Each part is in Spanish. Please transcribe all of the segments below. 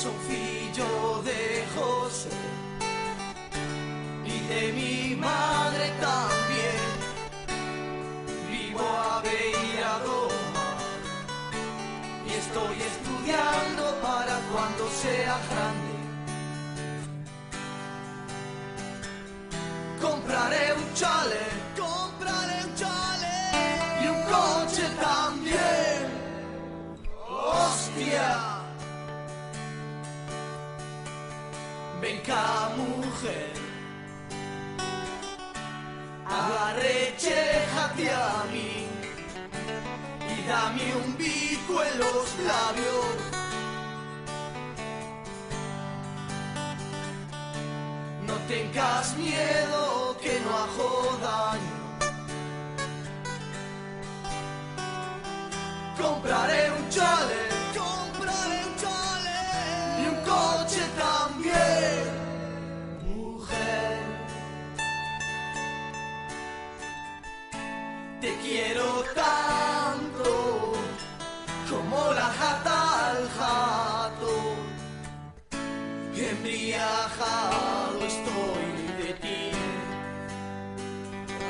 son fillo de José y de mi madre también. Vivo a Beira do Mar y estoy estudiando para cuando sea grande compraré un chalet y un coche también. ¡Hostia! Venga, mujer, arrechéjate a mí y dame un bico en los labios. No tengas miedo que no hago daño. Compraré un chalet y un coche también, mujer. Te quiero tanto como la gata al gato. Embriagado estoy de ti.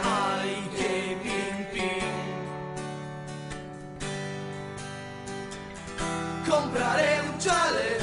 Ay, qué pim pim. Compraré un chalet